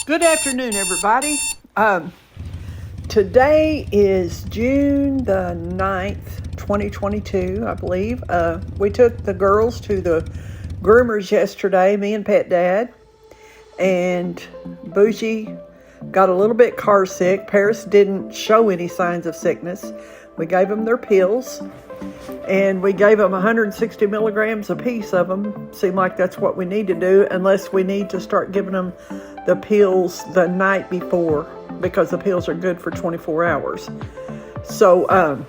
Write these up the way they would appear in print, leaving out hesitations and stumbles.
Good afternoon, everybody. Today is June the 9th, 2022, I believe. We took the girls to the groomers yesterday, me and Pet Dad, and Bougie got a little bit car sick. Paris didn't show any signs of sickness. We gave them their pills, and we gave them 160 milligrams a piece of them. Seemed like that's what we need to do, unless we need to start giving them the pills the night before, because the pills are good for 24 hours. So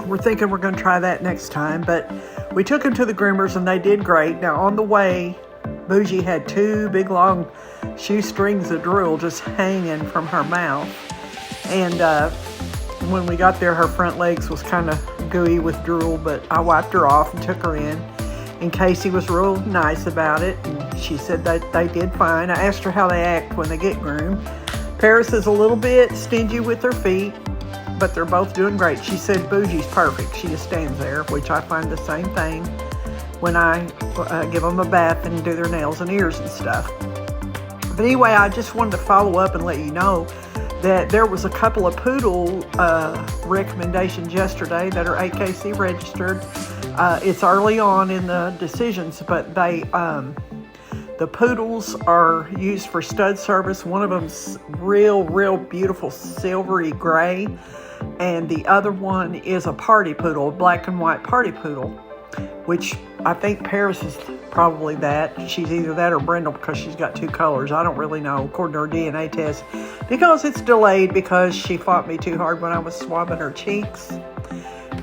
we're thinking we're going to try that next time. But we took them to the groomers and they did great. Now on the way, Bougie had two big long shoestrings of drool just hanging from her mouth. And when we got there, her front legs was kind of gooey with drool, but I wiped her off and took her in. And Casey was real nice about it, and she said that they did fine. I asked her how they act when they get groomed. Paris is a little bit stingy with her feet, but they're both doing great. She said Bougie's perfect. She just stands there, which I find the same thing when I give them a bath and do their nails and ears and stuff. But anyway, I just wanted to follow up and let you know that there was a couple of poodle recommendations yesterday that are AKC registered. It's early on in the decisions, but the poodles are used for stud service. One of them's real beautiful silvery gray, and the other one is a party poodle, black and white party poodle, which I think Paris is probably that. She's either that or brindle because she's got two colors. I don't really know, according to her DNA test, because it's delayed because she fought me too hard when I was swabbing her cheeks.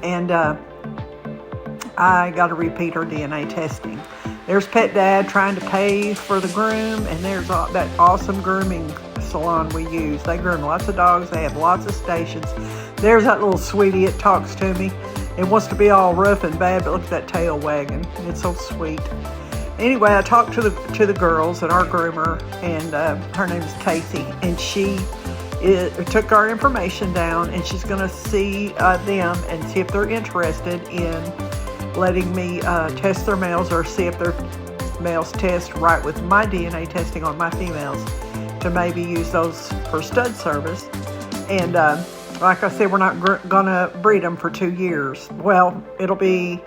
And I got to repeat her DNA testing. There's Pet Dad trying to pay for the groom, and there's that awesome grooming salon we use. They groom lots of dogs. They have lots of stations. There's that little sweetie. It talks to me. It wants to be all rough and bad, but look at that tail wagging. It's so sweet. Anyway, I talked to the girls at our groomer, and her name is Casey, and she took our information down, and she's going to see them and see if they're interested in letting me test their males, or see if their males test right with my DNA testing on my females, to maybe use those for stud service. And like I said, we're not gonna breed them for 2 years. Well, it'll be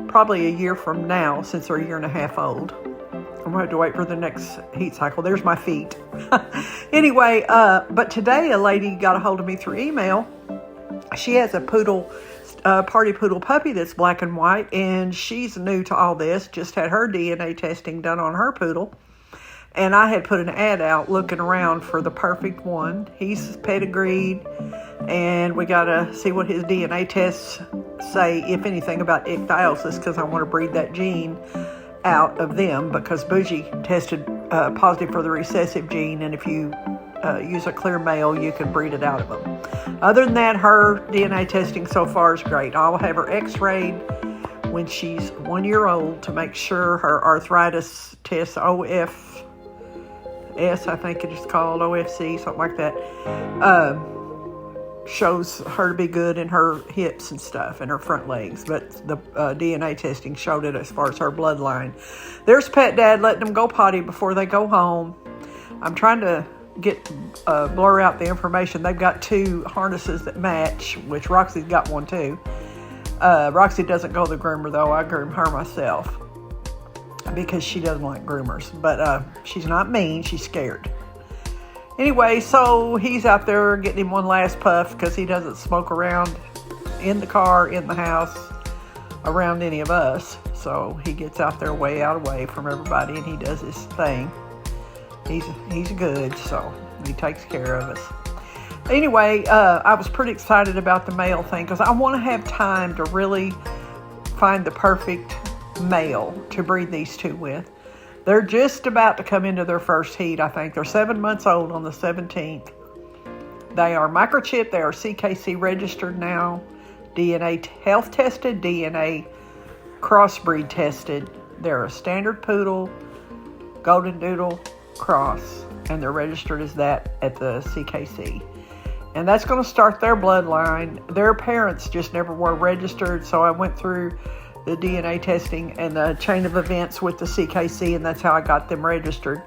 probably a year from now, since they're a year and a half old. I'm gonna have to wait for the next heat cycle. There's my feet. Anyway, but today a lady got a hold of me through email. She has a poodle, party poodle puppy that's black and white, and she's new to all this, just had her DNA testing done on her poodle. And I had put an ad out looking around for the perfect one. He's pedigreed, and we got to see what his DNA tests say, if anything, about ichthyosis, because I want to breed that gene out of them, because Bougie tested positive for the recessive gene, and if you use a clear male, you can breed it out of them. Other than that, her DNA testing so far is great. I'll have her x-rayed when she's 1 year old to make sure her arthritis test, OFS, I think it is called, OFC, something like that, shows her to be good in her hips and stuff and her front legs. But the DNA testing showed it as far as her bloodline. There's Pet Dad letting them go potty before they go home. I'm trying to blur out the information. They've got two harnesses that match, which Roxy's got one too. Roxy doesn't go to the groomer though. I groom her myself because she doesn't like groomers, but she's not mean, she's scared. Anyway, so he's out there getting him one last puff, because he doesn't smoke around in the car, in the house, around any of us. So he gets out there way out away from everybody, and he does his thing. He's good, so he takes care of us. Anyway, I was pretty excited about the male thing, because I want to have time to really find the perfect male to breed these two with. They're just about to come into their first heat, I think. They're 7 months old on the 17th. They are microchipped. They are CKC registered now, DNA health tested, DNA crossbreed tested. They're a standard poodle, golden doodle cross, and they're registered as that at the CKC. And that's going to start their bloodline. Their parents just never were registered, so I went through the DNA testing and the chain of events with the CKC, and that's how I got them registered.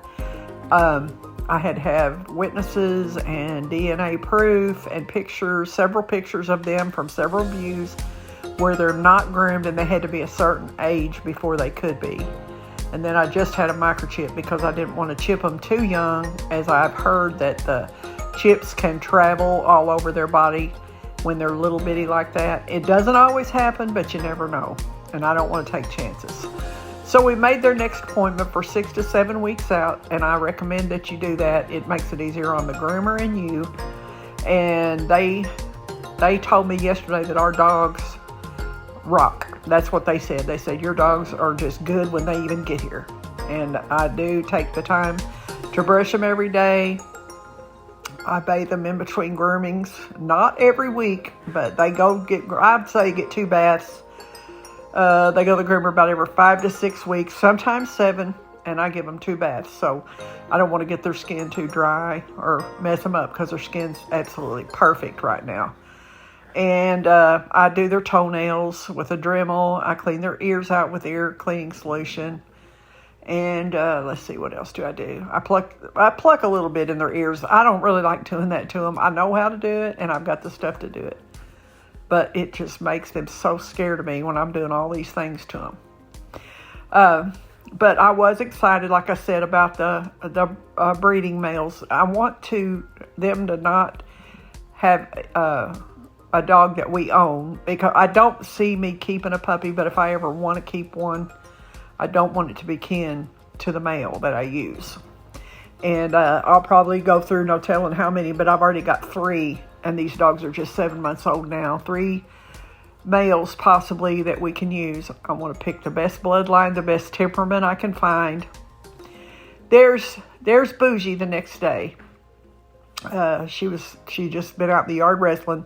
I had to have witnesses and DNA proof and pictures, several pictures of them from several views where they're not groomed and they had to be a certain age before they could be. And then I just had a microchip because I didn't want to chip them too young, as I've heard that the chips can travel all over their body when they're little bitty like that. It doesn't always happen, but you never know. And I don't want to take chances. So we made their next appointment for 6 to 7 weeks out, and I recommend that you do that. It makes it easier on the groomer and you. And they told me yesterday that our dogs rock. That's what they said. They said your dogs are just good when they even get here. And I do take the time to brush them every day. I bathe them in between groomings, not every week, but they go I'd say get 2 baths. They go to the groomer about every 5 to 6 weeks, sometimes 7, and I give them 2 baths. So I don't want to get their skin too dry or mess them up because their skin's absolutely perfect right now. And I do their toenails with a Dremel. I clean their ears out with ear cleaning solution. And let's see, what else do I do? I pluck a little bit in their ears. I don't really like doing that to them. I know how to do it, and I've got the stuff to do it. But it just makes them so scared of me when I'm doing all these things to them. But I was excited, like I said, about the breeding males. I want them to not have a dog that we own, because I don't see me keeping a puppy, but if I ever want to keep one, I don't want it to be kin to the male that I use. And I'll probably go through, no telling how many, but I've already got 3, and these dogs are just 7 months old now. 3 males possibly that we can use. I want to pick the best bloodline, the best temperament I can find. There's Bougie the next day. She just been out in the yard wrestling.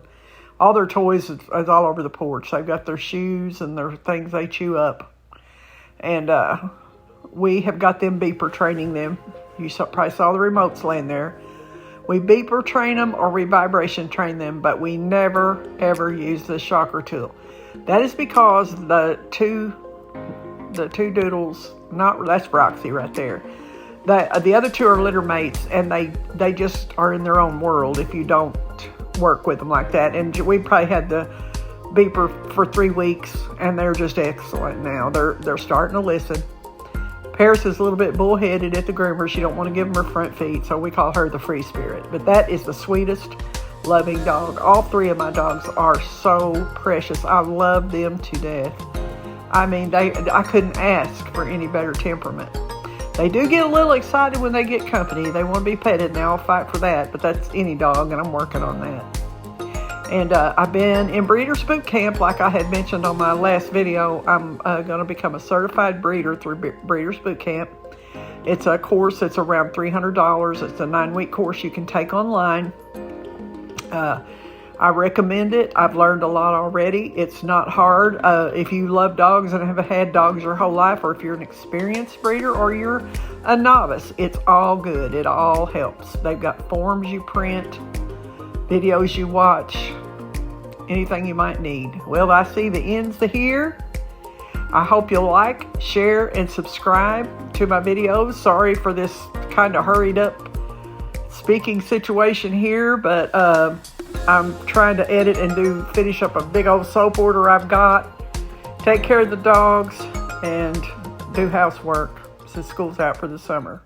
All their toys is all over the porch. They've got their shoes and their things they chew up. And we have got them beeper training them. You probably saw the remotes laying there. We beeper train them or we vibration train them, but we never, ever use the shocker tool. That is because the two Doodles, that's Roxy right there. The other 2 are litter mates, and they just are in their own world if you don't work with them like that. And we probably had the beeper for 3 weeks, and they're just excellent now. They're starting to listen. Paris is a little bit bullheaded at the groomer. She don't want to give them her front feet, so we call her the free spirit. But that is the sweetest, loving dog. All 3 of my dogs are so precious. I love them to death. I mean, I couldn't ask for any better temperament. They do get a little excited when they get company. They want to be petted, and I'll fight for that. But that's any dog, and I'm working on that. And I've been in Breeders Boot Camp, like I had mentioned on my last video. I'm going to become a certified breeder through Breeders Boot Camp. It's a course that's around $300. It's a 9-week course you can take online. I recommend it. I've learned a lot already. It's not hard. If you love dogs and have had dogs your whole life, or if you're an experienced breeder or you're a novice, it's all good. It all helps. They've got forms you print, videos you watch, anything you might need. Well, I see the end's the here. I hope you'll like, share, and subscribe to my videos. Sorry for this kind of hurried up speaking situation here, but I'm trying to edit and finish up a big old soap order I've got. Take care of the dogs and do housework since school's out for the summer.